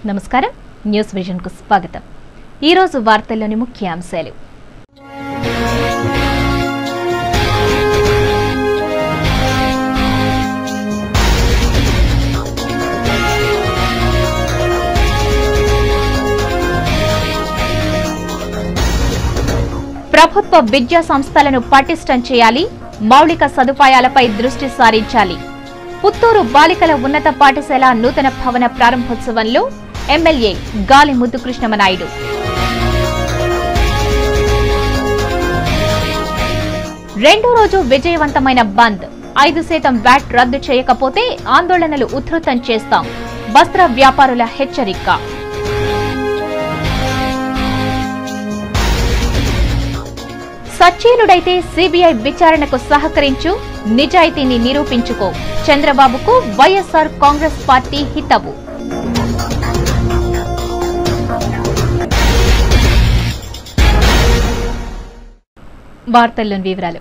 నమస్కారం news vision కు స్వాగతం। ఈ రోజు వార్తల్లోని ముఖ్య అంశాలు। ప్రభుత్వ విద్యా సంస్థలను పటిష్టం చేయాలి, మౌలిక సదుపాయాలపై దృష్టి సారించాలి। పుత్తూరు బాలికల ఉన్నత పాఠశాల నూతన భవన ప్రారంభోత్సవంలో ఎమ్మెల్యే గాలి ముద్దుకృష్ణమనాయుడు। రెండో రోజు విజయవంతమైన బంద్, 5% వ్యాట్ రద్దు చేయకపోతే ఆందోళనలు ఉధృతం చేస్తాం, వస్త్ర వ్యాపారుల హెచ్చరిక। సచ్చీలుడైతే సిబిఐ విచారణకు సహకరించు, నిజాయితీని నిరూపించుకో, చంద్రబాబుకు వైఎస్ఆర్ కాంగ్రెస్ పార్టీ హితవు। వార్తల్లోని వివరాలు।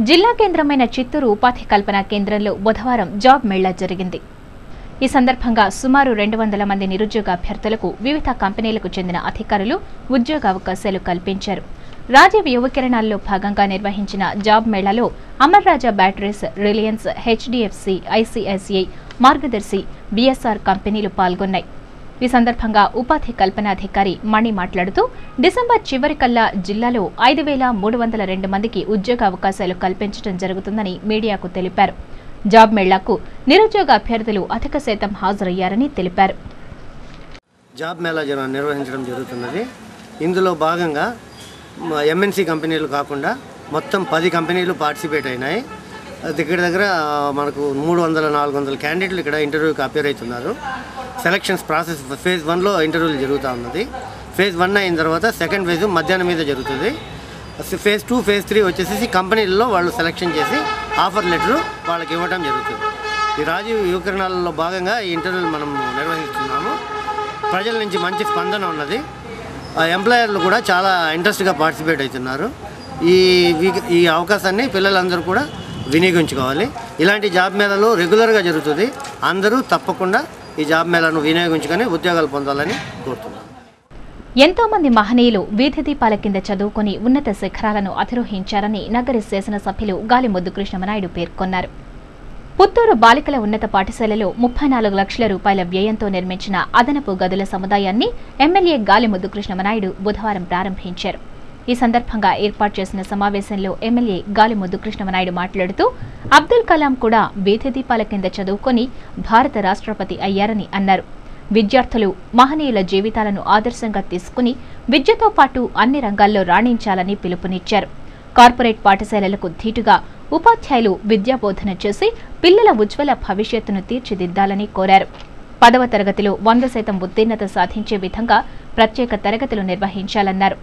జిల్లా కేంద్రమైన చిత్తూరు ఉపాధి కల్పన కేంద్రంలో బుధవారం జాబ్ మేళా జరిగింది। ఈ సందర్భంగా సుమారు 200 మంది నిరుద్యోగ అభ్యర్థులకు వివిధ కంపెనీలకు చెందిన అధికారులు ఉద్యోగ అవకాశాలు కల్పించారు। రాజీవ్ యువ కిరణాల్లో భాగంగా నిర్వహించిన జాబ్ మేళాలో అమర్ రాజా బ్యాటరీస్, రిలయన్స్, హెచ్డిఎఫ్సి, ఐసిఐసిఐ, మార్గదర్శి, బిఎస్ఆర్ కంపెనీలు పాల్గొన్నాయి। ఈ సందర్భంగా ఉపాధి కల్పనాధికారి మణి మాట్లాడుతూ డిసెంబర్ చివరికల్లా జిల్లాలో 5302 మందికి ఉద్యోగ అవకాశాలు కల్పించడం జరుగుతుందని మీడియాకు తెలిపారు। జాబ్ మేళాకు నిరుద్యోగ అభ్యర్థులు అధిక శాతం హాజరయ్యారని తెలిపారు। జాబ్ మేళా నిర్వహించడం జరుగుతున్నది। ఇందులో భాగంగా ఎంఎన్సి కంపెనీలు కాకుండా మొత్తం 10 కంపెనీలు పార్టిసిపేట్ అయినాయి। దగ్గర మనకు 300-400 క్యాండిడేట్లు ఇక్కడ ఇంటర్వ్యూకి అపేర్ అవుతున్నారు। సెలక్షన్స్ ప్రాసెస్ ఫేజ్ 1లో ఇంటర్వ్యూలు జరుగుతూ ఉన్నది। ఫేజ్ 1 అయిన తర్వాత సెకండ్ ఫేజ్ మధ్యాహ్నం మీద జరుగుతుంది। ఫేజ్ 2, ఫేజ్ 3 వచ్చేసి కంపెనీలలో వాళ్ళు సెలక్షన్ చేసి ఆఫర్ లెటర్ వాళ్ళకి ఇవ్వడం జరుగుతుంది। ఈ రాజీవ్ యువకరణాలలో భాగంగా ఈ ఇంటర్వ్యూలు మనం నిర్వహిస్తున్నాము। ప్రజల నుంచి మంచి స్పందన ఉన్నది। ఎంప్లాయర్లు కూడా చాలా ఇంట్రెస్ట్గా పార్టిసిపేట్ అవుతున్నారు। ఈ అవకాశాన్ని పిల్లలందరూ కూడా వినియోగించుకోవాలి। ఇలాంటి జాబ్ మేళాలు రెగ్యులర్గా జరుగుతుంది। అందరూ తప్పకుండా ఈ జాబ్ మేళాను వినియోగించుకొని ఉద్యోగాలు పొందాలని కోరుతున్నాను। ఎంతో మంది మహనీయులు వీధి దీపాల కింద చదువుకుని ఉన్నత శిఖరాలను అధిరోహించారని నగర శాసనసభ్యులు గాలి ముద్దుకృష్ణమనాయుడు పేర్కొన్నారు। పుత్తూరు బాలికల ఉన్నత పాఠశాలలో 34 లక్షల రూపాయల వ్యయంతో నిర్మించిన అదనపు గదుల సముదాయాన్ని ఎమ్మెల్యే గాలి ముద్దుకృష్ణమనాయుడు బుధవారం ప్రారంభించారు। ఈ సందర్భంగా ఏర్పాటు చేసిన సమావేశంలో ఎమ్మెల్యే గాలి ముద్దుకృష్ణమనాయుడు మాట్లాడుతూ అబ్దుల్ కలాం కూడా వీధి దీపాల కింద చదువుకొని భారత రాష్ట్రపతి అయ్యారని అన్నారు। విద్యార్థులు మహనీయుల జీవితాలను ఆదర్శంగా తీసుకుని విద్యతో పాటు అన్ని రంగాల్లో రాణించాలని పిలుపునిచ్చారు। కార్పొరేట్ పాఠశాలలకు ధీటుగా ఉపాధ్యాయులు విద్యాబోధన చేసి పిల్లల ఉజ్వల భవిష్యత్తును తీర్చిదిద్దాలని కోరారు। 10వ తరగతిలో 100% ఉత్తీర్ణత సాధించే విధంగా ప్రత్యేక తరగతులు నిర్వహించాలన్నారు।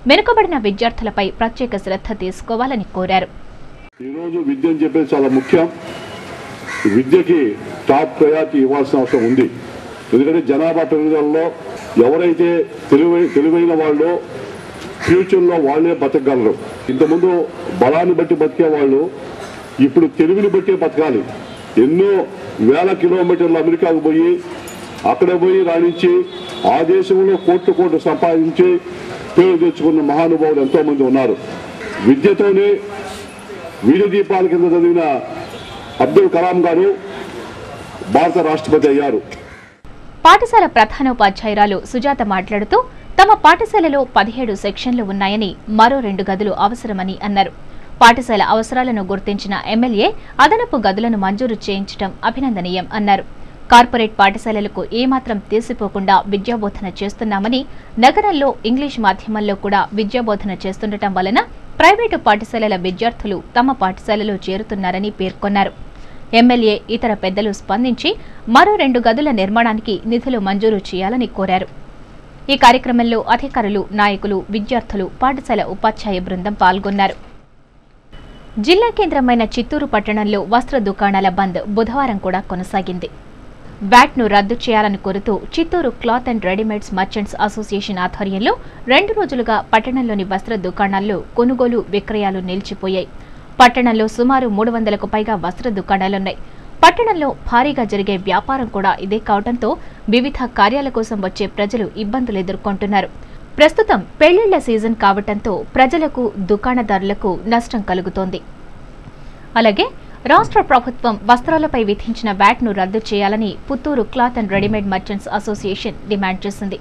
వెనుకబడిన విద్యార్థులపై ప్రత్యేక శ్రద్ధ తీసుకోవాలని కోరారు। ఈరోజు విద్య అని చెప్పేది చాలా ముఖ్యం। విద్యకి టాప్ ప్రయారిటీ ఇవ్వాల్సిన అవసరం ఉంది। ఎందుకంటే జనాభా పెరుగుదలలో ఎవరైతే తెలివైన వాళ్ళు ఫ్యూచర్లో వాళ్ళే బతకగలరు। ఇంతకుముందు బలాన్ని బట్టి బతికే వాళ్ళు ఇప్పుడు తెలివిని బట్టే బతకాలి। ఎన్నో వేల కిలోమీటర్లు అమెరికాకు పోయి అక్కడ పోయి రాణించి ఆ దేశంలో కోట్లు సంపాదించి పేరు తెచ్చుకున్న మహానుభావులు ఎంతో మంది ఉన్నారు। విద్యతోనే వీధి దీపాల కింద చదివిన అబ్దుల్ కలాం గారు భారత రాష్ట్రపతి అయ్యారు। పాఠశాల ప్రధానోపాధ్యాయురాలు సుజాత మాట్లాడుతూ తమ పాఠశాలలో 17 సెక్షన్లు ఉన్నాయని, మరో 2 గదులు అవసరమని అన్నారు। పాఠశాల అవసరాలను గుర్తించిన ఎమ్మెల్యే అదనపు గదులను మంజూరు చేయించడం అభినందనీయం అన్నారు। కార్పొరేట్ పాఠశాలలకు ఏమాత్రం తీసిపోకుండా విద్యాబోధన చేస్తున్నామని, నగరంలో ఇంగ్లీష్ మాధ్యమంలో కూడా విద్యాబోధన చేస్తుండటం వలన ప్రైవేటు పాఠశాలల విద్యార్థులు తమ పాఠశాలలో చేరుతున్నారని పేర్కొన్నారు। ఎమ్మెల్యే ఇతర పెద్దలు స్పందించి మరో 2 గదుల నిర్మాణానికి నిధులు మంజూరు చేయాలని కోరారు। ఈ కార్యక్రమంలో అధికారులు, నాయకులు, విద్యార్థులు, పాఠశాల ఉపాధ్యాయ బృందం పాల్గొన్నారు। జిల్లా కేంద్రమైన చిత్తూరు పట్టణంలో వస్త్ర దుకాణాల బంద్ బుధవారం కూడా కొనసాగింది। వ్యాట్ను రద్దు చేయాలని కోరుతూ Chittoor cloth and readymades merchants association ఆధ్వర్యంలో 2 రోజులుగా పట్టణంలోని వస్త్ర దుకాణాల్లో కొనుగోలు, విక్రయాలు నిలిచిపోయాయి। పట్టణంలో సుమారు 300కు పైగా వస్త్ర దుకాణాలున్నాయి। పట్టణంలో భారీగా జరిగే వ్యాపారం కూడా ఇదే కావడంతో వివిధ కార్యాల కోసం వచ్చే ప్రజలు ఇబ్బందులు ఎదుర్కొంటున్నారు. ప్రస్తుతం పెళ్లిళ్ల సీజన్ కావడంతో ప్రజలకు, దుకాణదారులకు నష్టం కలుగుతోంది. అలాగే రాష్ట్ర ప్రభుత్వం వస్త్రాలపై విధించిన వ్యాట్ను రద్దు చేయాలని Puttur cloth and readymade merchants association demand చేసింది.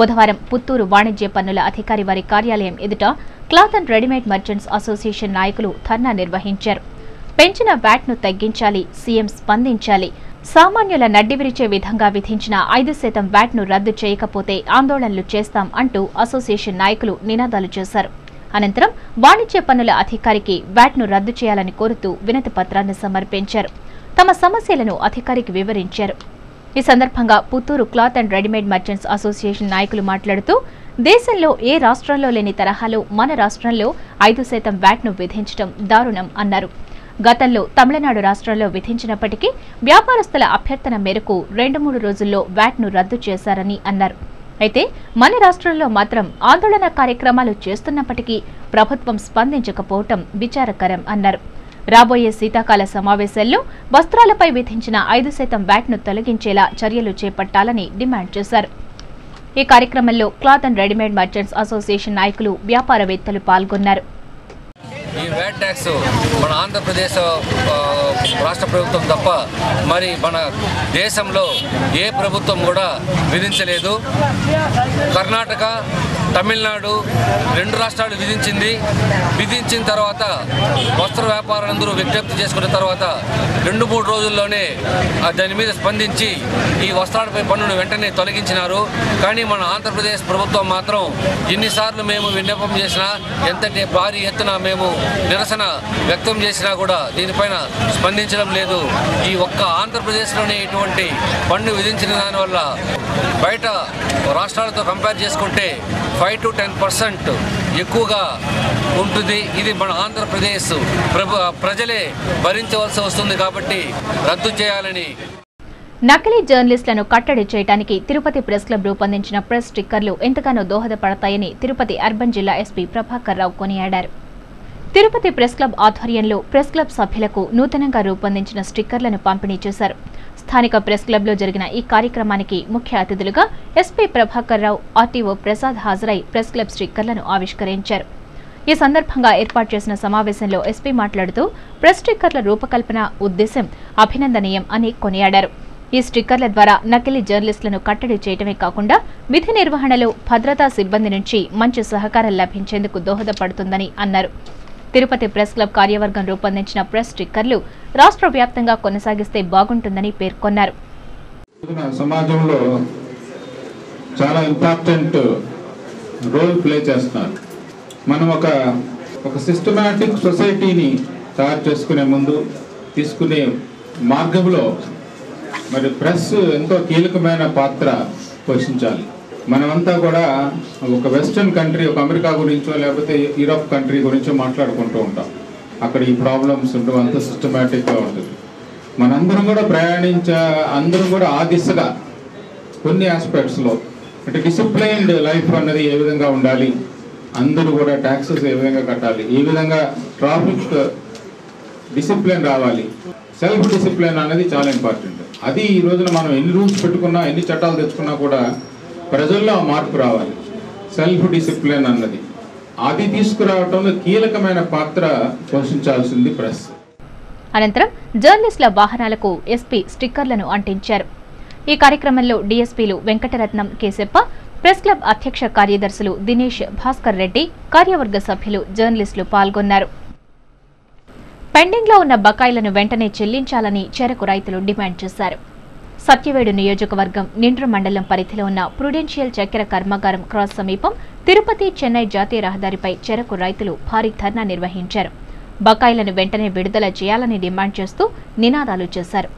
బుధవారం పుత్తూరు వాణిజ్య పన్నుల అధికారి వారి కార్యాలయం ఎదుట cloth and readymade merchants association నాయకులు ధర్నా నిర్వహించారు. పెంచిన వ్యాట్ను తగ్గించాలి, సీఎం స్పందించాలి, సామాన్యుల నడ్డి విరిచే విధంగా విధించిన 5% వ్యాట్ను రద్దు చేయకపోతే ఆందోళనలు చేస్తాం అంటూ అసోసియేషన్ నాయకులు నినాదాలు చేశారు. అనంతరం వాణిజ్య పన్నుల అధికారికి వ్యాట్ను రద్దు చేయాలని కోరుతూ వినతి పత్రాన్ని సమర్పించారు. తమ సమస్యలను అధికారికి వివరించారు. ఈ సందర్భంగా Puttur cloth and readymade merchants association నాయకులు మాట్లాడుతూ దేశంలో ఏ రాష్ట్రంలో లేని తరహాలో మన రాష్ట్రంలో 5% వ్యాట్ను విధించడం దారుణం అన్నారు. గతంలో తమిళనాడు రాష్ట్రంలో విధించినప్పటికీ వ్యాపారస్తుల అభ్యర్థన మేరకు 2-3 రోజుల్లో వ్యాట్ను రద్దు చేశారని అన్నారు. అయితే మన రాష్ట్రంలో మాత్రం ఆందోళన కార్యక్రమాలు చేస్తున్నప్పటికీ ప్రభుత్వం స్పందించకపోవటం విచారకరం అన్నారు. రాబోయే శీతాకాల సమావేశాల్లో వస్త్రాలపై విధించిన 5% వ్యాట్ను తొలగించేలా చర్యలు చేపట్టాలని డిమాండ్ చేశారు. ఈ కార్యక్రమంలో cloth and readymade merchants association నాయకులు, వ్యాపారవేత్తలు పాల్గొన్నారు. ఈ వ్యాట్ ట్యాక్స్ మన ఆంధ్రప్రదేశ్ రాష్ట్ర ప్రభుత్వం తప్ప మరి మన దేశంలో ఏ ప్రభుత్వం కూడా విధించలేదు. కర్ణాటక, తమిళనాడు 2 రాష్ట్రాలు విధించిన తర్వాత వస్త్ర వ్యాపారులందరూ విజ్ఞప్తి చేసుకున్న తర్వాత 2-3 రోజుల్లోనే దాని మీద స్పందించి ఈ వస్త్రాలపై పన్నును వెంటనే తొలగించినారు. కానీ మన ఆంధ్రప్రదేశ్ ప్రభుత్వం మాత్రం ఎన్నిసార్లు మేము విన్నపం చేసినా, ఎంతటి భారీ ఎత్తున మేము నిరసన వ్యక్తం చేసినా కూడా దీనిపైన స్పందించడం లేదు. ఈ ఒక్క ఆంధ్రప్రదేశ్లోనే ఇటువంటి పన్ను విధించిన దానివల్ల బయట రాష్ట్రాలతో కంపేర్ చేసుకుంటే 5 to 10% ఎక్కువగా ఉంటుంది. ఇది మన ఆంధ్రప్రదేశ్ ప్రజలే భరించవలసి వస్తుంది కాబట్టి రద్దు చేయాలని. నకిలీ జర్నలిస్టులను కట్టడి చేయడానికి తిరుపతి ప్రెస్ క్లబ్ రూపొందించిన ప్రెస్ స్టిక్కర్లు ఎంతగానో దోహదపడతాయని తిరుపతి అర్బన్ జిల్లా ఎస్పీ ప్రభాకర్ రావు కొనియాడారు. తిరుపతి ప్రెస్ క్లబ్ ఆధ్వర్యంలో ప్రెస్ క్లబ్ సభ్యులకు నూతనంగా రూపొందించిన స్టిక్కర్లను పంపిణీ చేశారు. స్థానిక ప్రెస్ క్లబ్లో జరిగిన ఈ కార్యక్రమానికి ముఖ్య అతిథులుగా ఎస్పీ ప్రభాకర్ రావు, ఆర్టీఓ ప్రసాద్ హాజరై ప్రెస్ క్లబ్ స్టిక్కర్లను ఆవిష్కరించారు. ఈ సందర్భంగా ఏర్పాటు చేసిన సమావేశంలో ఎస్పీ మాట్లాడుతూ ప్రెస్ స్టిక్కర్ల రూపకల్పన ఉద్దేశం అభినందనీయం అని కొనియాడారు. ఈ స్టిక్కర్ల ద్వారా నకిలీ జర్నలిస్టులను కట్టడి చేయడమే కాకుండా విధి నిర్వహణలో భద్రతా సిబ్బంది నుంచి మంచి సహకారం లభించేందుకు దోహదపడుతుందని అన్నారు. తిరుపతి ప్రెస్ క్లబ్ కార్యవర్గం రూపొందించిన ప్రెస్ స్టిక్కర్లు రాష్ట్ర వ్యాప్తంగా కొనసాగిస్తే బాగుంటుందని పేర్కొన్నారు. సమాజంలో చాలా ఇంపార్టెంట్ రోల్ ప్లే చేస్తున్నారు. మనం ఒక సిస్టమాటిక్ సొసైటీని తయారు చేసుకునే ముందు తీసుకునే మార్గంలో మరి ప్రెస్ ఎంతో కీలకమైన పాత్ర పోషించాలి. మనమంతా కూడా ఒక వెస్టర్న్ కంట్రీ, ఒక అమెరికా గురించో లేకపోతే యూరోప్ కంట్రీ గురించో మాట్లాడుకుంటూ ఉంటాం. అక్కడ ఈ ప్రాబ్లమ్స్ ఉండవు, అంత సిస్టమేటిక్గా ఉంటుంది. మనందరం కూడా అందరం కూడా ఆ దిశగా కొన్ని ఆస్పెక్ట్స్లో అంటే డిసిప్లైన్డ్ లైఫ్ అన్నది ఏ విధంగా ఉండాలి, అందరూ కూడా ట్యాక్సెస్ ఏ విధంగా కట్టాలి, ఏ విధంగా ట్రాఫిక్ డిసిప్లిన్ రావాలి, సెల్ఫ్ డిసిప్లిన్ అనేది చాలా ఇంపార్టెంట్. అది ఈ రోజున మనం ఎన్ని రూల్స్ పెట్టుకున్నా, ఎన్ని చట్టాలు తెచ్చుకున్నా కూడా ప్రజల్లో ఆ మార్పు రావాలి. సెల్ఫ్ డిసిప్లిన్ అన్నది అది తీసుకురావడంలో కీలకమైన పాత్ర పోషించాల్సింది ప్రెస్. అనంతరం జర్నలిస్టుల వాహనాలకు ఎస్పీ స్టిక్కర్లను అంటించారు. ఈ కార్యక్రమంలో డీఎస్పీలు వెంకటరత్నం, కేశప్ప, ప్రెస్ క్లబ్ అధ్యక్ష కార్యదర్శులు దినేష్, భాస్కర్ రెడ్డి, కార్యవర్గ సభ్యులు, జర్నలిస్టులు పాల్గొన్నారు. పెండింగ్లో ఉన్న బకాయిలను వెంటనే చెల్లించాలని చెరకు రైతులు డిమాండ్ చేశారు. సత్యవేడు నియోజకవర్గం నిండ్ర మండలం పరిధిలో ఉన్న ప్రుడెన్షియల్ చక్కెర కర్మాగారం క్రాస్ సమీపం తిరుపతి చెన్నై జాతీయ రహదారిపై చెరకు రైతులు భారీ ధర్నా నిర్వహించారు. బకాయిలను వెంటనే విడుదల చేయాలని డిమాండ్ చేస్తూ నినాదాలు చేశారు.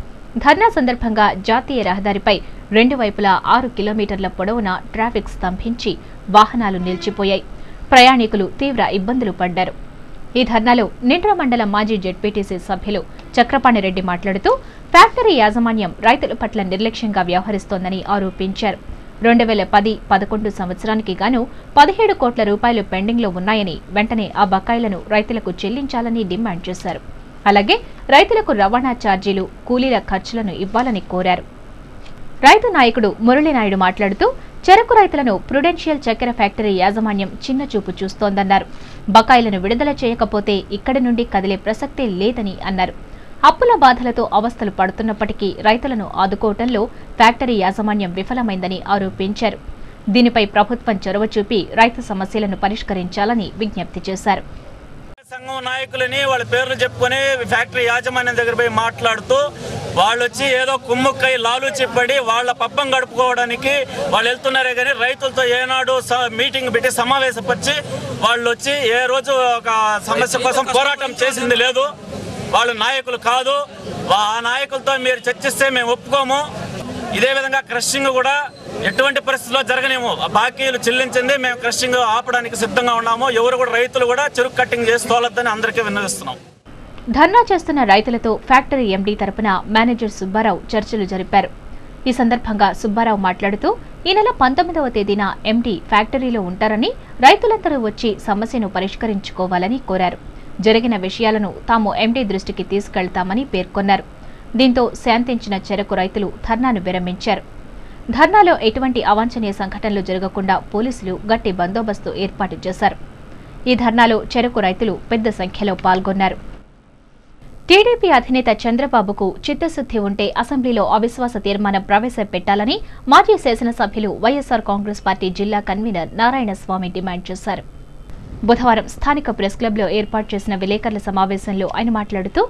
ధర్నా సందర్భంగా జాతీయ రహదారిపై 2 వైపులా 6 కిలోమీటర్ల పొడవున ట్రాఫిక్ స్తంభించి వాహనాలు నిలిచిపోయాయి. ప్రయాణికులు తీవ్ర ఇబ్బందులు పడ్డారు. ఈ ధర్నాలో నిండ్ర మండలం మాజీ జెడ్పీటీసీ సభ్యులు చక్రపాణిరెడ్డి మాట్లాడుతూ ఫ్యాక్టరీ యాజమాన్యం రైతుల పట్ల నిర్లక్ష్యంగా వ్యవహరిస్తోందని ఆరోపించారు. 2010-11 సంవత్సరానికి గాను 17 కోట్ల రూపాయలు పెండింగ్లో ఉన్నాయని వెంటనే ఆ బకాయిలను రైతులకు చెల్లించాలని డిమాండ్ చేశారు. అలాగే రైతులకు రవాణా ఛార్జీలు, కూలీల ఖర్చులను ఇవ్వాలని కోరారు. రైతు నాయకుడు మురళీనాయుడు మాట్లాడుతూ చెరకు రైతులను ప్రుడెన్షియల్ చక్కెర ఫ్యాక్టరీ యాజమాన్యం చిన్నచూపు చూస్తోందన్నారు. బకాయిలను విడుదల చేయకపోతే ఇక్కడి నుండి కదిలే ప్రసక్తే లేదని అన్నారు. అప్పుల బాధలతో అవస్థలు పడుతున్నప్పటికీ రైతులను ఆదుకోవటంలో ఫ్యాక్టరీ యాజమాన్యం విఫలమైందని ఆరోపించారు. దీనిపై ప్రభుత్వం చొరవ చూపి రైతు సమస్యలను పరిష్కరించాలని విజ్ఞప్తి చేశారు. సంఘం నాయకులని వాళ్ళ పేర్లు చెప్పుకొని ఫ్యాక్టరీ యాజమాన్యం దగ్గర పోయి మాట్లాడుతూ వాళ్ళు వచ్చి ఏదో కుమ్ముక్కై లాలు చెప్పడి వాళ్ళ పబ్బం గడుపుకోవడానికి వాళ్ళు వెళ్తున్నారే కానీ రైతులతో ఏనాడు మీటింగ్ పెట్టి సమావేశపరిచి వాళ్ళు వచ్చి ఏ రోజు ఒక సమస్య కోసం పోరాటం చేసింది లేదు. వాళ్ళు నాయకులు కాదు. ఆ నాయకులతో మీరు చర్చిస్తే మేము ఒప్పుకోము. ఇదే విధంగా క్రషింగ్ కూడా ఎటువంటి పరిస్థితుల్లో జరగనేమో. బాకీలు చెల్లించింది మేము క్రషింగ్ ఆపడానికి సిద్ధంగా ఉన్నాము. ఎవరు కూడా రైతులు కూడా చెరుకు కట్టింగ్ చేసుకోవాలని అందరికీ విన్నవిస్తున్నాం. ధర్నా చేస్తున్న రైతులతో ఫ్యాక్టరీ ఎండీ తరపున మేనేజర్ సుబ్బారావు చర్చలు జరిపారు. ఈ సందర్భంగా సుబ్బారావు మాట్లాడుతూ ఈ నెల 19వ తేదీన ఎండీ ఫ్యాక్టరీలో ఉంటారని, రైతులందరూ వచ్చి సమస్యను పరిష్కరించుకోవాలని కోరారు. జరిగిన విషయాలను తాము ఎండీ దృష్టికి తీసుకెళ్తామని పేర్కొన్నారు. దీంతో శాంతించిన చెరకు రైతులు ధర్నాను విరమించారు. ధర్నాలో ఎటువంటి అవాంఛనీయ సంఘటనలు జరగకుండా పోలీసులు గట్టి బందోబస్తు ఏర్పాటు చేశారు. ఈ ధర్నాలో చెరకు రైతులు పెద్ద సంఖ్యలో పాల్గొన్నారు. టీడీపీ అధినేత చంద్రబాబుకు చిత్తశుద్ధి ఉంటే అసెంబ్లీలో అవిశ్వాస తీర్మానం ప్రవేశపెట్టాలని మాజీ శాసనసభ్యులు వైఎస్ఆర్ కాంగ్రెస్ పార్టీ జిల్లా కన్వీనర్ నారాయణస్వామి డిమాండ్ చేశారు. బుధవారం స్థానిక ప్రెస్ క్లబ్లో ఏర్పాటు చేసిన విలేకరుల సమావేశంలో ఆయన మాట్లాడుతూ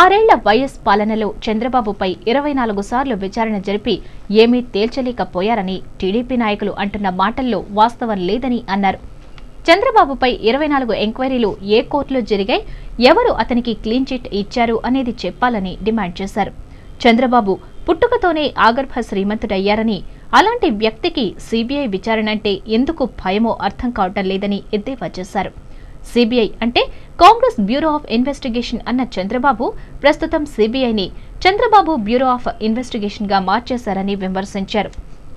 6 ఏళ్ల వైఎస్ పాలనలో చంద్రబాబుపై 24 సార్లు విచారణ జరిపి ఏమీ తేల్చలేకపోయారని టీడీపీ నాయకులు అంటున్న మాటల్లో వాస్తవం లేదని అన్నారు. చంద్రబాబుపై 24 ఎంక్వైరీలు ఏ కోర్టులో జరిగాయి, ఎవరు అతనికి క్లీన్ చిట్ ఇచ్చారు అనేది చెప్పాలని డిమాండ్ చేశారు. చంద్రబాబు పుట్టుకతోనే ఆగర్భ శ్రీమంతుడయ్యారని, అలాంటి వ్యక్తికి సీబీఐ విచారణ అంటే ఎందుకు భయమో అర్థం కావటం లేదని ఎద్దేవా చేశారు. సీబీఐ అంటే కాంగ్రెస్ బ్యూరో ఆఫ్ ఇన్వెస్టిగేషన్ అన్న చంద్రబాబు ప్రస్తుతం సీబీఐని చంద్రబాబు బ్యూరో ఆఫ్ ఇన్వెస్టిగేషన్ గా మార్చేశారని విమర్శించారు.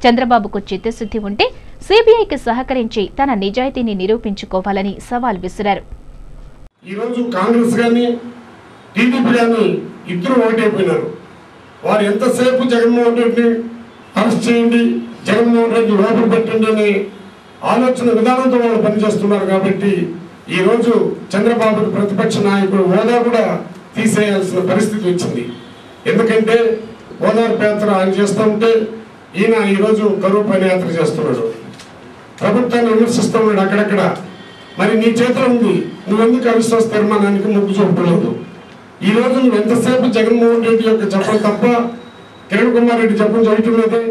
చంద్రబాబుకు చిత్తశుద్ధి ఉంటే సీబీఐకి సహకరించి తన నిజాయితీని నిరూపించుకోవాలని సవాల్ విసిరారు. ఈరోజు కాంగ్రెస్ గాని టీడీపీ గాని ఇద్దరు ఒకటైపోయినారు. వారు ఎంతసేపు జగన్మోహన్ రెడ్డిని అరెస్ట్ చేయండి, జగన్మోహన్ రెడ్డి లోపల పెట్టండి అనే ఆలోచన విధానంతో వాళ్ళు పనిచేస్తున్నారు. కాబట్టి ఈరోజు చంద్రబాబు ప్రతిపక్ష నాయకుడు హోదా కూడా తీసేయాల్సిన పరిస్థితి వచ్చింది. ఎందుకంటే ఓదార్పు యాత్ర ఆయన చేస్తూ ఉంటే ఈయన ఈరోజు కరువు పని యాత్ర చేస్తున్నాడు, ప్రభుత్వాన్ని విమర్శిస్తూ ఉన్నాడు అక్కడక్కడ. మరి నీ చేతిలో ఉంది, నువ్వెందుకు అవిశ్వాస తీర్మానానికి మొగ్గు చూపలేదు? ఈరోజు నువ్వు ఎంతసేపు జగన్మోహన్ రెడ్డి యొక్క చెప్పడం తప్ప కిరణ్ కుమార్ రెడ్డి చెప్పడం చేయటం లేదే.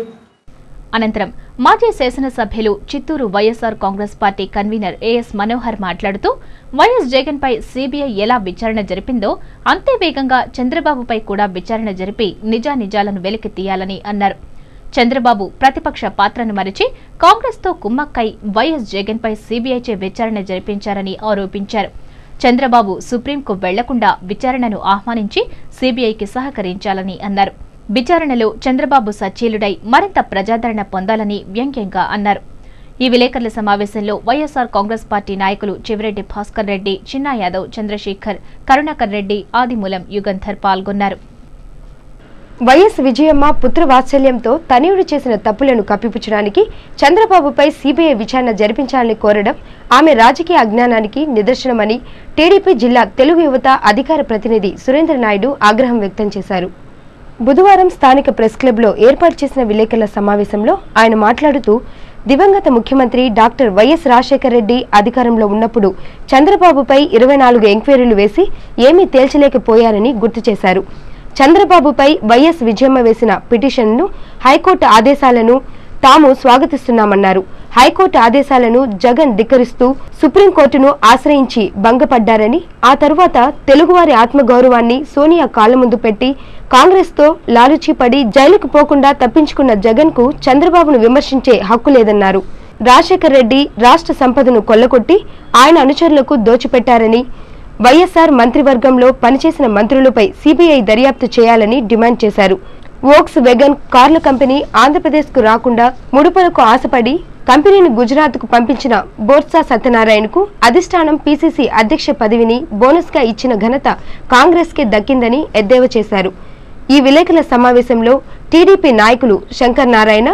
అనంతరం మాజీ శాసనసభ్యులు Chittoor YSR Congress party convener AS Manohar మాట్లాడుతూ వైఎస్ జగన్ పై సీబీఐ ఎలా విచారణ జరిపిందో అంతే వేగంగా చంద్రబాబుపై కూడా విచారణ జరిపి నిజానిజాలను వెలికి తీయాలని అన్నారు. చంద్రబాబు ప్రతిపక్ష పాత్రను మరిచి కాంగ్రెస్ తో కుమ్మక్కై వైఎస్ జగన్ పై సీబీఐచే విచారణ జరిపించారని ఆరోపించారు. చంద్రబాబు సుప్రీంకు వెళ్లకుండా విచారణను ఆహ్వానించి సీబీఐకి సహకరించాలని అన్నారు. విచారణలో చంద్రబాబు సచ్చీలుడై మరింత ప్రజాదరణ పొందాలని వ్యంగ్యంగా అన్నారు. ఈ విలేకరుల సమావేశంలో వైఎస్ఆర్ కాంగ్రెస్ పార్టీ నాయకులు చివిరెడ్డి భాస్కర్ రెడ్డి, చిన్నా యాదవ్, చంద్రశేఖర్, కరుణాకర్ రెడ్డి, ఆదిమూలం, యుగంధర్ పాల్గొన్నారు. వైఎస్ విజయమ్మ పుత్రవాత్సల్యంతో తనయుడు చేసిన తప్పులను కప్పిపుచ్చడానికి చంద్రబాబుపై సీబీఐ విచారణ జరిపించాలని కోరడం ఆమె రాజకీయ అజ్ఞానానికి నిదర్శనమని టీడీపీ జిల్లా తెలుగు యువత అధికార ప్రతినిధి సురేంద్రనాయుడు ఆగ్రహం వ్యక్తం చేశారు. బుధవారం స్థానిక ప్రెస్ క్లబ్లో ఏర్పాటు చేసిన విలేకరుల సమావేశంలో ఆయన మాట్లాడుతూ దివంగత ముఖ్యమంత్రి డాక్టర్ వైఎస్ రాజశేఖర రెడ్డి అధికారంలో ఉన్నప్పుడు చంద్రబాబుపై 24 ఎంక్వైరీలు వేసి ఏమీ తేల్చలేకపోయారని గుర్తు చేశారు. చంద్రబాబుపై వైఎస్ విజయమ్మ వేసిన పిటిషన్ను హైకోర్టు ఆదేశాలను తాము స్వాగతిస్తున్నామన్నారు. హైకోర్టు ఆదేశాలను జగన్ ధిక్కరిస్తూ సుప్రీంకోర్టును ఆశ్రయించి భంగపడ్డారని, ఆ తరువాత తెలుగువారి ఆత్మగౌరవాన్ని సోనియా కాళ్ల ముందు పెట్టి కాంగ్రెస్తో లాలుచీపడి జైలుకు పోకుండా తప్పించుకున్న జగన్కు చంద్రబాబును విమర్శించే హక్కు లేదన్నారు. రాజశేఖర రెడ్డి రాష్ట్ర సంపదను కొల్లగొట్టి ఆయన అనుచరులకు దోచిపెట్టారని, వైఎస్ఆర్ మంత్రివర్గంలో పనిచేసిన మంత్రులపై సీబీఐ దర్యాప్తు చేయాలని డిమాండ్ చేశారు. వోక్స్ వెగన్ కార్ల కంపెనీ ఆంధ్రప్రదేశ్కు రాకుండా ముడుపులకు ఆశపడి కంపెనీని గుజరాత్కు పంపించిన బోర్సా సత్యనారాయణకు అధిష్టానం పీసీసీ అధ్యక్ష పదవిని బోనస్గా ఇచ్చిన ఘనత కాంగ్రెస్కే దక్కిందని ఎద్దేవా చేశారు. ఈ విలేకరుల సమావేశంలో టీడీపీ నాయకులు శంకర్ నారాయణ,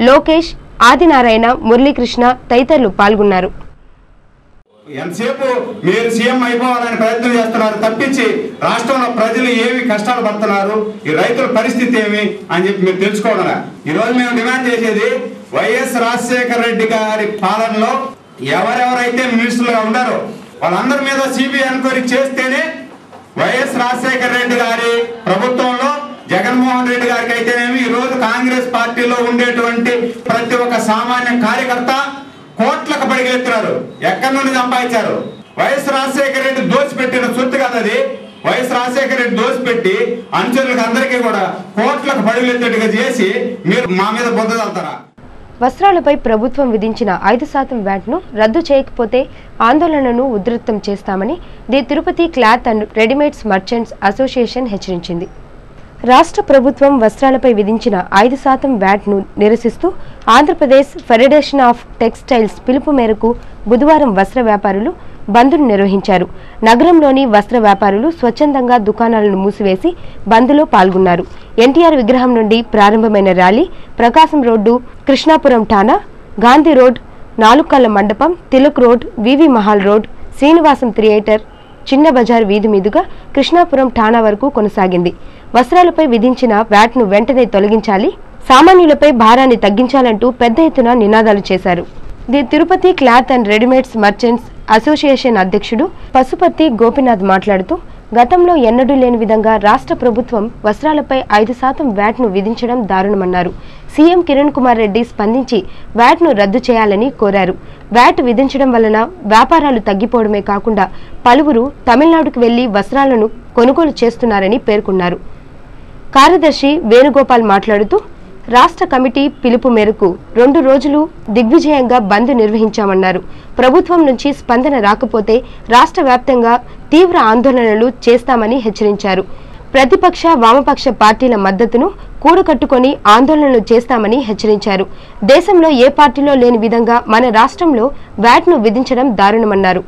లోకేష్, ఆదినారాయణ, మురళీకృష్ణ తదితరులు పాల్గొన్నారు. ఎంతసేపు మీరు సీఎం అయిపోవాలని ప్రయత్నం చేస్తున్నారు తప్పించి రాష్ట్రంలో ప్రజలు ఏమి కష్టాలు పడుతున్నారు, ఈ రైతుల పరిస్థితి ఏమి అని చెప్పి మీరు తెలుసుకోవడం. ఈరోజు మేము డిమాండ్ చేసేది వైఎస్ రాజశేఖర రెడ్డి గారి పాలనలో ఎవరెవరైతే మినిస్టర్లుగా ఉన్నారో వాళ్ళందరి మీద సిబిఐ ఎంక్వైరీ చేస్తేనే వైఎస్ రాజశేఖర రెడ్డి గారి ప్రభుత్వంలో జగన్మోహన్ రెడ్డి గారికి అయితేనేమి ఈరోజు కాంగ్రెస్ పార్టీలో ఉండేటువంటి ప్రతి ఒక్క సామాన్య కార్యకర్త కోట్లకు పడిగెత్తున్నారు. ఎక్కడి నుండి సంపాదించారు? వైఎస్ రాజశేఖర రెడ్డి దోచిపెట్టిన సొత్తు కదా అది. వైఎస్ రాజశేఖర రెడ్డి దోచిపెట్టి అనుచరులకు అందరికీ కూడా కోట్లకు పడిగెత్తేట్టుగా చేసి మీరు మా మీద బుద్ధదలుతారా? వస్త్రాలపై ప్రభుత్వం విధించిన 5% వ్యాట్ను రద్దు చేయకపోతే ఆందోళనను ఉధృతం చేస్తామని the Tirupati cloth and readymades merchants association హెచ్చరించింది. రాష్ట్ర ప్రభుత్వం వస్త్రాలపై విధించిన 5% వ్యాట్ను నిరసిస్తూ ఆంధ్రప్రదేశ్ ఫెడరేషన్ ఆఫ్ టెక్స్టైల్స్ పిలుపు మేరకు బుధవారం వస్త్ర వ్యాపారులు బంద్ను నిర్వహించారు. నగరంలోని వస్త్ర వ్యాపారులు స్వచ్ఛందంగా దుకాణాలను మూసివేసి బంద్లో పాల్గొన్నారు. ఎన్టీఆర్ విగ్రహం నుండి ప్రారంభమైన ర్యాలీ ప్రకాశం రోడ్డు, కృష్ణాపురం ఠాణా, గాంధీ రోడ్, నాలుకల్ల మండపం, తిలక్ రోడ్, వివి మహాల్ రోడ్, శ్రీనివాసం థియేటర్, చిన్న బజార్ వీధి మీదుగా కృష్ణాపురం ఠాణా వరకు కొనసాగింది. వస్త్రాలపై విధించిన వ్యాట్ను వెంటనే తొలగించాలి, సామాన్యులపై భారాన్ని తగ్గించాలంటూ పెద్ద ఎత్తున నినాదాలు చేశారు. The Tirupati cloth and readymades merchants association అధ్యక్షుడు పశుపతి గోపినాథ్ మాట్లాడుతూ గతంలో ఎన్నడూ లేని విధంగా రాష్ట్ర ప్రభుత్వం వస్త్రాలపై 5% వ్యాట్ను విధించడం దారుణమన్నారు. సీఎం కిరణ్ కుమార్ రెడ్డి స్పందించి వ్యాట్ను రద్దు చేయాలని కోరారు. వ్యాట్ విధించడం వలన వ్యాపారాలు తగ్గిపోవడమే కాకుండా పలువురు తమిళనాడుకు వెళ్లి వస్త్రాలను కొనుగోలు చేస్తున్నారని పేర్కొన్నారు. కార్యదర్శి వేణుగోపాల్ మాట్లాడుతూ రాష్ట్ర కమిటీ పిలుపు మేరకు 2 రోజులు దిగ్విజయంగా బంద్ నిర్వహించామన్నారు. ప్రభుత్వం నుంచి స్పందన రాకపోతే రాష్ట్ర వ్యాప్తంగా తీవ్ర ఆందోళనలు చేస్తామని హెచ్చరించారు. ప్రతిపక్ష, వామపక్ష పార్టీల మద్దతును కూడకట్టుకొని ఆందోళనలు చేస్తామని హెచ్చరించారు. దేశంలో ఏ పార్టీలో లేని విధంగా మన రాష్ట్రంలో వ్యాట్ను విధించడం దారుణమన్నారు.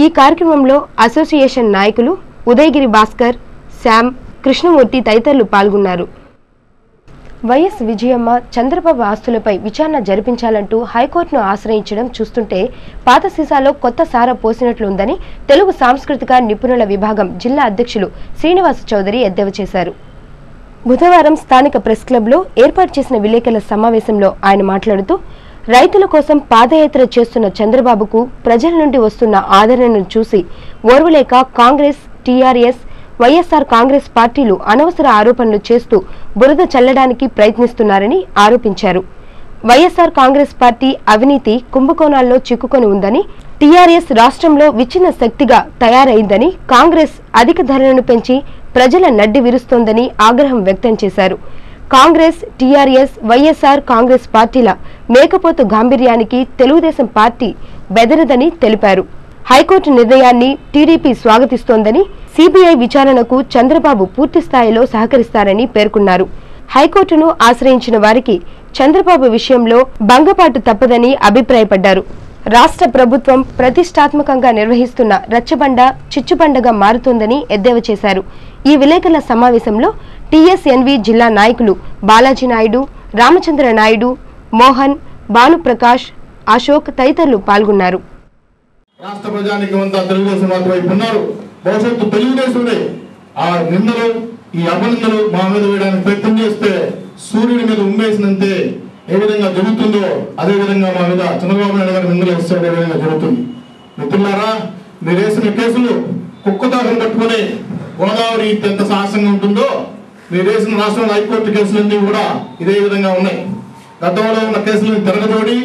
ఈ కార్యక్రమంలో అసోసియేషన్ నాయకులు ఉదయగిరి భాస్కర్, శ్యామ్, కృష్ణమూర్తి తదితరులు పాల్గొన్నారు. వైఎస్ విజయమ్మ చంద్రబాబు ఆస్తులపై విచారణ జరిపించాలంటూ హైకోర్టును ఆశ్రయించడం చూస్తుంటే పాత సీసాలో కొత్త సారా పోసినట్లుందని తెలుగు సాంస్కృతిక నిపుణుల విభాగం జిల్లా అధ్యక్షులు శ్రీనివాస్ చౌదరి ఎద్దేవా చేశారు. బుధవారం స్థానిక ప్రెస్ క్లబ్లో ఏర్పాటు చేసిన విలేకరుల సమావేశంలో ఆయన మాట్లాడుతూ రైతుల కోసం పాదయాత్ర చేస్తున్న చంద్రబాబుకు ప్రజల నుండి వస్తున్న ఆదరణను చూసి ఓర్వలేక కాంగ్రెస్, టీఆర్ఎస్, వైఎస్ఆర్ కాంగ్రెస్ పార్టీలు అనవసర ఆరోపణలు చేస్తూ బురద చల్లడానికి ప్రయత్నిస్తున్నారని ఆరోపించారు. వైఎస్ఆర్ కాంగ్రెస్ పార్టీ అవినీతి కుంభకోణాల్లో చిక్కుకొని ఉందని, టీఆర్ఎస్ రాష్ట్రంలో విచ్ఛిన్న శక్తిగా తయారైందని, కాంగ్రెస్ అధిక ధరలను పెంచి ప్రజల నడ్డి విరుస్తోందని ఆగ్రహం వ్యక్తం చేశారు. కాంగ్రెస్, టీఆర్ఎస్, వైఎస్ఆర్ కాంగ్రెస్ పార్టీల మేకపోతు గాంభీర్యానికి తెలుగుదేశం పార్టీ బెదరదని తెలిపారు. హైకోర్టు నిర్ణయాన్ని టీడీపీ స్వాగతిస్తోందని, సిబిఐ విచారణకు చంద్రబాబు పూర్తి స్థాయిలో సహకరిస్తారని పేర్కొన్నారు. హైకోర్టును ఆశ్రయించిన వారికి చంద్రబాబు విషయంలో భంగపాటు తప్పదని అభిప్రాయపడ్డారు. రాష్ట్ర ప్రభుత్వం ప్రతిష్టాత్మకంగా నిర్వహిస్తున్న రచ్చబండ చిచ్చుబండగా మారుతోందని ఎద్దేవా చేశారు. ఈ విలేకరుల సమావేశంలో టీఎస్ఎన్వి జిల్లా నాయకులు బాలాజీ నాయుడు, రామచంద్ర నాయుడు, మోహన్, భానుప్రకాష్, అశోక్ తదితరులు పాల్గొన్నారు. రాష్ట్ర ప్రజానికం అంతా తెలుగుదేశం వైపు ఉన్నారు. భవిష్యత్తు తెలుగుదేశంలో ఆ నిందలు, ఈ అభినందనలు మా మీద వేయడానికి ప్రయత్నం చేస్తే సూర్యుడి మీద ఉమ్మేసినంతే ఏ విధంగా జరుగుతుందో అదే విధంగా మా మీద చంద్రబాబు నాయుడు గారు నిందలు వేస్తే అదే విధంగా జరుగుతుంది. మిత్రులారా, మీరు వేసిన కేసులు కుక్కదాహం పట్టుకుని గోదావరి ఎంత సాహసంగా ఉంటుందో మీరు వేసిన రాష్ట్రంలో హైకోర్టు కేసులన్నీ కూడా ఇదే విధంగా ఉన్నాయి. గతంలో ఉన్న కేసులను తిరగదోడి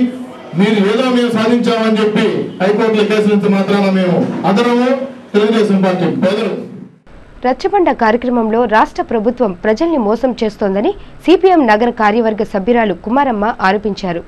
మీరు ఏదో మేము సాధించామని చెప్పి హైకోర్టులో కేసులు మాత్రాన మేము అందరము తెలుగుదేశం పార్టీ పేదలు. రచ్చబండ కార్యక్రమంలో రాష్ట్ర ప్రభుత్వం ప్రజల్ని మోసం చేస్తోందని సిపిఎం నగర కార్యవర్గ సభ్యురాలు కుమారమ్మ ఆరోపించారు.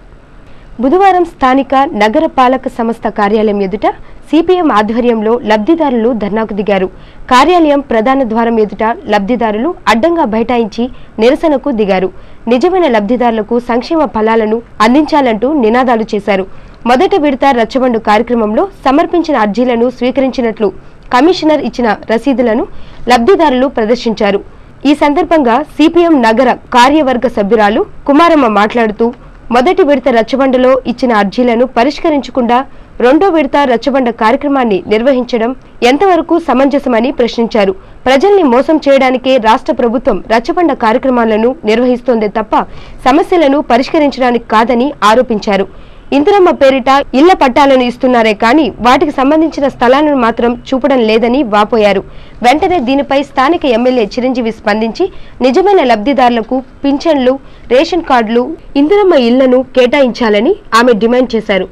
బుధవారం స్థానిక నగర పాలక సంస్థ కార్యాలయం ఎదుట సిపిఎం ఆధ్వర్యంలో లబ్ధిదారులు ధర్నాకు దిగారు. కార్యాలయం ప్రధాన ద్వారం ఎదుట లబ్ధిదారులు అడ్డంగా బైఠాయించి నిరసనకు దిగారు. నిజమైన లబ్ధిదారులకు సంక్షేమ ఫలాలను అందించాలంటూ నినాదాలు చేశారు. మొదటి విడత రచ్చబండు కార్యక్రమంలో సమర్పించిన అర్జీలను స్వీకరించినట్లు కమిషనర్ ఇచ్చిన రసీదులను లబ్ధిదారులు ప్రదర్శించారు. ఈ సందర్భంగా సిపిఎం నగర కార్యవర్గ సభ్యురాలు కుమారమ్మ మాట్లాడుతూ మొదటి విడత రచ్చబండలో ఇచ్చిన అర్జీలను పరిష్కరించకుండా రెండో విడత రచ్చబండ కార్యక్రమాన్ని నిర్వహించడం ఎంతవరకు సమంజసమని ప్రశ్నించారు. ప్రజల్ని మోసం చేయడానికే రాష్ట్ర ప్రభుత్వం రచ్చబండ కార్యక్రమాలను నిర్వహిస్తోందే తప్ప సమస్యలను పరిష్కరించడానికి కాదని ఆరోపించారు. ఇందిరమ్మ పేరిట ఇళ్ల పట్టాలను ఇస్తున్నారే కానీ వాటికి సంబంధించిన స్థలాలను మాత్రం చూపడం లేదని వాపోయారు. వెంటనే దీనిపై స్థానిక ఎమ్మెల్యే చిరంజీవి స్పందించి నిజమైన లబ్ధిదారులకు పింఛన్లు, రేషన్ కార్డులు, ఇందిరమ్మ ఇళ్లను కేటాయించాలని ఆమె డిమాండ్ చేశారు.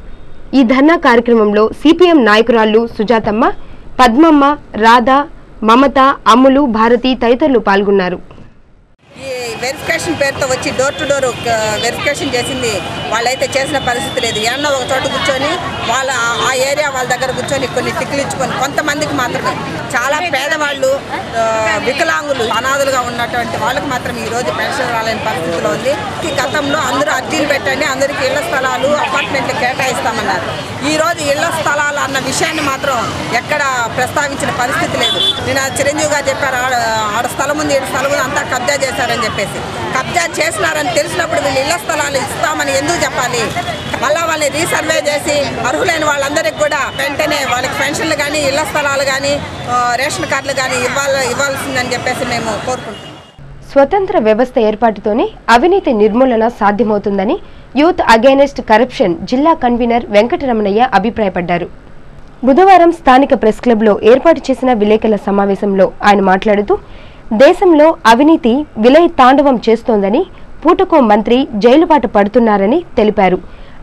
ఈ ధర్నా కార్యక్రమంలో సిపిఎం నాయకురాళ్లు సుజాతమ్మ, పద్మమ్మ, రాధా, మమత, అమ్ములు, భారతి తదితరులు పాల్గొన్నారు. ఈ వెరిఫికేషన్ పేరుతో వచ్చి డోర్ టు డోర్ వెరిఫికేషన్ చేసింది వాళ్ళైతే చేసిన పరిస్థితి లేదు. ఏమన్నా ఒక చోట కూర్చొని వాళ్ళ ఆ ఏరియా వాళ్ళ దగ్గర కూర్చొని కొన్ని టిక్లు ఇచ్చుకొని కొంతమందికి మాత్రమే, చాలా పేదవాళ్ళు, వికలాంగులు, అనాథులుగా ఉన్నటువంటి వాళ్ళకి మాత్రం ఈరోజు పెన్షన్ రాలేని పరిస్థితిలో ఉంది. ఈ గతంలో అందరూ అర్జీలు పెట్టండి, అందరికీ ఇళ్ల స్థలాలు, అపార్ట్మెంట్లు కేటాయిస్తామన్నారు. ఈరోజు ఇళ్ల స్థలాలు అన్న విషయాన్ని మాత్రం ఎక్కడ ప్రస్తావించిన పరిస్థితి లేదు. నేను చిరంజీవి గారు చెప్పారు, ఆడ స్థలం ఉంది, ఈడ స్థలం ఉంది, అంతా కబ్జా చేశారని చెప్పేసి. కబ్జా చేసినారని తెలిసినప్పుడు వీళ్ళు ఇళ్ల స్థలాలు ఇస్తామని ఎందుకు చెప్పాలి? మళ్ళా వాళ్ళని రీసర్వే చేసి అర్హులైన వాళ్ళందరికీ కూడా వెంటనే వాళ్ళకి పెన్షన్లు కానీ, ఇళ్ల స్థలాలు కానీ, రేషన్ కార్డులు కానీ ఇవ్వాల్సిందని చెప్పేసి మేము కోరుకుంటున్నాం. స్వతంత్ర వ్యవస్థ ఏర్పాటుతోనే అవినీతి నిర్మూలన సాధ్యమవుతుందని యూత్ అగైనెస్ట్ కరప్షన్ జిల్లా కన్వీనర్ వెంకటరమణయ్య అభిప్రాయపడ్డారు. బుధవారం స్థానిక ప్రెస్ క్లబ్లో ఏర్పాటు చేసిన విలేకరుల సమావేశంలో ఆయన మాట్లాడుతూ దేశంలో అవినీతి విలయ తాండవం చేస్తోందని, పూటకో మంత్రి జైలుబాట పడుతున్నారని తెలిపారు.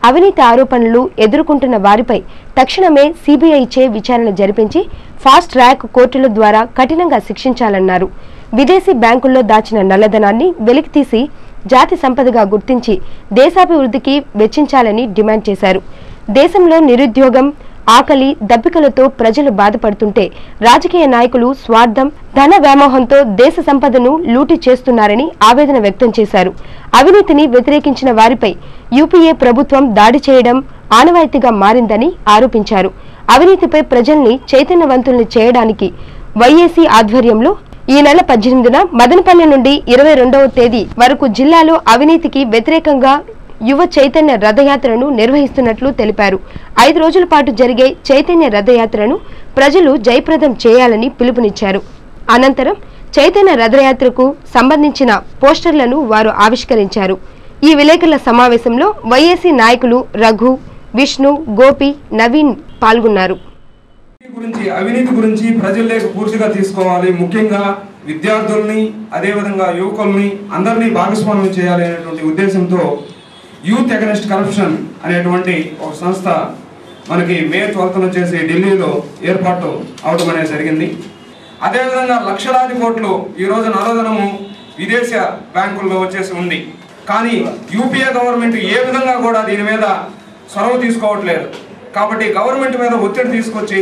అవినీతి ఆరోపణలు ఎదుర్కొంటున్న వారిపై తక్షణమే సిబిఐచే విచారణ జరిపించి ఫాస్ట్ ట్రాక్ కోర్టుల ద్వారా కఠినంగా శిక్షించాలన్నారు. విదేశీ బ్యాంకుల్లో దాచిన నల్లధనాన్ని వెలికితీసి జాతి సంపదగా గుర్తించి దేశాభివృద్ధికి వెచ్చించాలని డిమాండ్ చేశారు. దేశంలో నిరుద్యోగం, ఆకలి, దప్పికలతో ప్రజలు బాధపడుతుంటే రాజకీయ నాయకులు స్వార్థం, ధన వ్యామోహంతో దేశ సంపదను లూటీ చేస్తున్నారని ఆవేదన వ్యక్తం చేశారు. అవినీతిని వ్యతిరేకించిన వారిపై యూపీఏ ప్రభుత్వం దాడి చేయడం ఆనవాయితీగా మారిందని ఆరోపించారు. అవినీతిపై ప్రజల్ని చైతన్యవంతుల్ని చేయడానికి వైఏసీ ఆధ్వర్యంలో ఈ నెల 18న మదనపల్లి నుండి 22వ తేదీ వరకు జిల్లాలో అవినీతికి వ్యతిరేకంగా యువ చైతన్య రథయాత్రను నిర్వహిస్తున్నట్లు తెలిపారు. 5 రోజుల పాటు జరిగే చైతన్య రథయాత్రను ప్రజలు జయప్రదం చేయాలని పిలుపునిచ్చారు. అనంతరం చైతన్య రథయాత్రకు సంబంధించిన పోస్టర్లను వారు ఆవిష్కరించారు. ఈ విలేకరుల సమావేశంలో వైఏసీ నాయకులు రఘు, విష్ణు, గోపి, నవీన్ పాల్గొన్నారు. అవినీతి గురించి ప్రజల్లోకి పూర్తిగా తీసుకోవాలి. ముఖ్యంగా విద్యార్థుల్ని, అదేవిధంగా యువకుల్ని అందరినీ భాగస్వామ్యం చేయాలి అనేటువంటి ఉద్దేశంతో యూత్ అగైనెస్ట్ కరప్షన్ అనేటువంటి ఒక సంస్థ మనకి మే 12న చేసి ఢిల్లీలో ఏర్పాటు అవడం అనేది జరిగింది. అదేవిధంగా లక్షలాది కోట్లు ఈరోజు నల్లధనము విదేశ బ్యాంకుల్లో వచ్చేసి ఉంది. కానీ యూపీఏ గవర్నమెంట్ ఏ విధంగా కూడా దీని మీద చొరవ తీసుకోవట్లేదు. కాబట్టి గవర్నమెంట్ మీద ఒత్తిడి తీసుకొచ్చి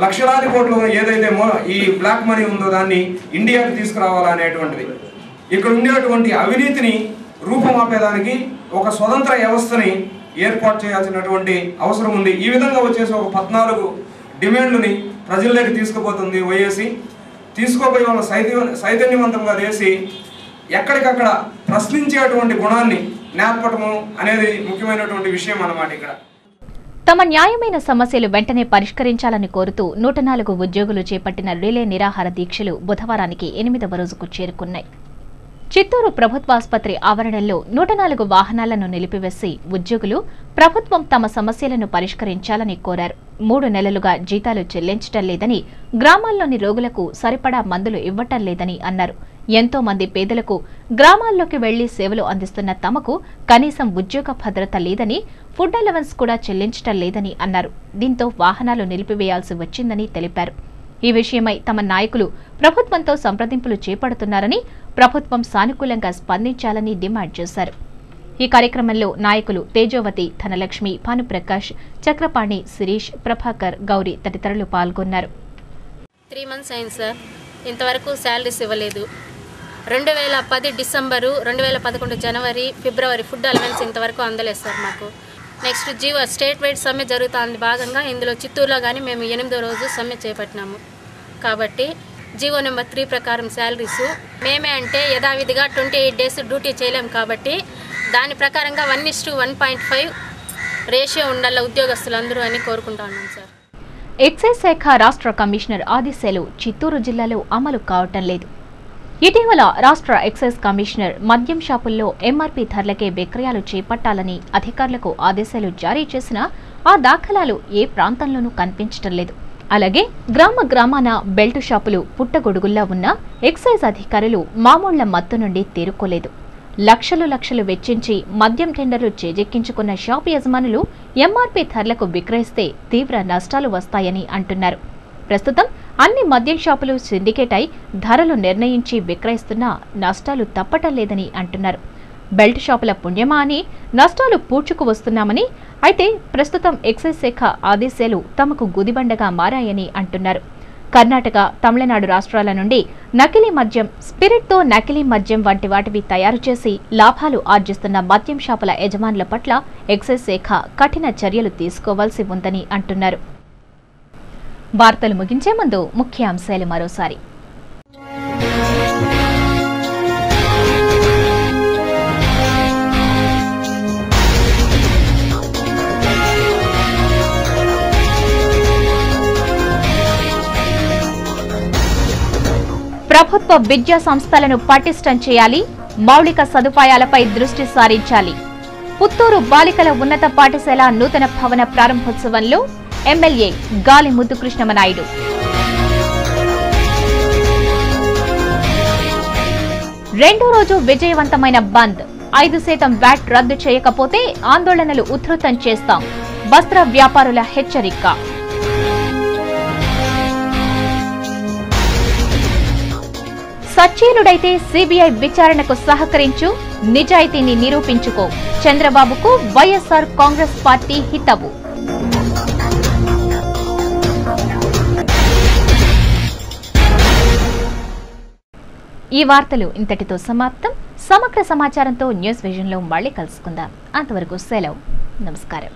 లక్షలాది కోట్లు ఏదైతే ఈ బ్లాక్ మనీ ఉందో దాన్ని ఇండియాకి తీసుకురావాలనేటువంటిది, ఇక్కడ ఉండేటువంటి అవినీతిని రూపమాపేదానికి ఒక స్వతంత్ర వ్యవస్థని ఏర్పాటు చేయాల్సినటువంటి అవసరం ఉంది. ఈ విధంగా వచ్చేసి ఒక 14 డిమాండ్లని ప్రజల్లోకి తీసుకుపోతుంది వైఏసీ. తీసుకోపోయి వాళ్ళ చైతన్యవంతంగా చేసి ఎక్కడికక్కడ ప్రశ్నించేటువంటి గుణాన్ని నేర్పటము అనేది ముఖ్యమైనటువంటి విషయం అన్నమాట. ఇక్కడ తమ న్యాయమైన సమస్యలు వెంటనే పరిష్కరించాలని కోరుతూ 104 ఉద్యోగులు చేపట్టిన రిలే నిరాహార దీక్షలు బుధవారానికి 8వ రోజుకు చేరుకున్నాయి. చిత్తూరు ప్రభుత్వాసుపత్రి ఆవరణలో 104 వాహనాలను నిలిపివేసి ఉద్యోగులు ప్రభుత్వం తమ సమస్యలను పరిష్కరించాలని కోరారు. 3 నెలలుగా జీతాలు చెల్లించటం లేదని, గ్రామాల్లోని రోగులకు సరిపడా మందులు ఇవ్వటం లేదని అన్నారు. ఎంతో మంది పేదలకు గ్రామాల్లోకి వెళ్లి సేవలు అందిస్తున్న తమకు కనీసం ఉద్యోగ భద్రత లేదని, ఫుడ్ అలవెన్స్ కూడా చెల్లించటం లేదని అన్నారు. దీంతో వాహనాలు నిలిపివేయాల్సి వచ్చిందని తెలిపారు. ఈ విషయమై తమ నాయకులు ప్రభుత్వంతో సంప్రదింపులు చేపడుతున్నారని, ప్రభుత్వం సానుకూలంగా స్పందించాలని డిమాండ్ చేశారు. ఈ కార్యక్రమంలో నాయకులు తేజోవతి, ధనలక్ష్మి, భానుప్రకాష్, చక్రపాణి, శిరీష్, ప్రభాకర్, గౌరీ తదితరులు పాల్గొన్నారు. 3 months అయింది సార్, ఇంతవరకు శాలరీస్ ఇవ్వలేదు. 2010 డిసెంబరు, 2011 జనవరి, ఫిబ్రవరి ఫుడ్ అలవెన్స్ ఇంతవరకు అందలేదు సార్ మాకు. నెక్స్ట్ జీవో స్టేట్ వైడ్ సమ్మె జరుగుతుంది భాగంగా ఇందులో చిత్తూరులో కానీ మేము 8వ రోజు సమ్మె చేపట్టినాము. కాబట్టి జీవో నెంబర్ 3 ప్రకారం శాలరీస్ మేమే అంటే యథావిధిగా 28 days డ్యూటీ చేయలేము. కాబట్టి దాని ప్రకారంగా 1:1.5 రేషియో ఉండాల ఉద్యోగస్తులందరూ అని కోరుకుంటా ఉన్నాం సార్. ఎక్సైజ్ శాఖ రాష్ట్ర కమిషనర్ ఆదేశాలు చిత్తూరు జిల్లాలో అమలు కావటం లేదు. ఇటీవల రాష్ట్ర ఎక్సైజ్ కమిషనర్ మద్యం షాపుల్లో ఎంఆర్పీ ధరలకే విక్రయాలు చేపట్టాలని అధికారులకు ఆదేశాలు జారీ చేసినా ఆ దాఖలాలు ఏ ప్రాంతంలోనూ కనిపించటం లేదు. అలాగే గ్రామాన బెల్ట్ షాపులు పుట్టగొడుగుల్లా ఉన్న ఎక్సైజ్ అధికారులు మామూళ్ల మత్తు నుండి తేరుకోలేదు. లక్షలు వెచ్చించి మద్యం టెండర్లు చేజెక్కించుకున్న షాపు యజమానులు ఎంఆర్పీ ధరలకు విక్రయిస్తే తీవ్ర నష్టాలు వస్తాయని అంటున్నారు. ప్రస్తుతం అన్ని మద్యం షాపులు సిండికేట్ అయి ధరలు నిర్ణయించి విక్రయిస్తున్నా నష్టాలు తప్పటం లేదని అంటున్నారు. బెల్ట్ షాపుల పుణ్యమా అని నష్టాలు పూడ్చుకు వస్తున్నామని, అయితే ప్రస్తుతం ఎక్సైజ్ శాఖ ఆదేశాలు తమకు గుదిబండగా మారాయని అంటున్నారు. కర్ణాటక, తమిళనాడు రాష్ట్రాల నుండి నకిలీ మద్యం, స్పిరిట్తో నకిలీ మద్యం వంటి వాటివి తయారు చేసి లాభాలు ఆర్జిస్తున్న మద్యం షాపుల యజమానుల పట్ల ఎక్సైజ్ శాఖ కఠిన చర్యలు తీసుకోవాల్సి ఉందని అంటున్నారు. వార్తలు ముగించే ముందు ముఖ్యాంశాలు మరోసారి. ప్రభుత్వ విద్యా సంస్థలను పటిష్టం చేయాలి, మౌలిక సదుపాయాలపై దృష్టి సారించాలి. పుత్తూరు బాలికల ఉన్నత పాఠశాల నూతన భవన ప్రారంభోత్సవంలో ఎమ్మెల్యే గాలి ముద్దుకృష్ణమనాయుడు. రెండో రోజు విజయవంతమైన బంద్, 5% వ్యాట్ రద్దు చేయకపోతే ఆందోళనలు ఉధృతం చేస్తాం, వస్త్ర వ్యాపారుల హెచ్చరిక. సచ్చీలుడైతే సిబిఐ విచారణకు సహకరించు, నిజాయితీని నిరూపించుకో, చంద్రబాబుకు వైఎస్ఆర్ కాంగ్రెస్ పార్టీ హితవు. ఈ వార్తలు ఇంతటితో సమాప్తం. సమగ్ర సమాచారంతో న్యూస్ విజన్లో మళ్ళీ కలుసుకుందాం. అంతవరకు సెలవు. నమస్కారం.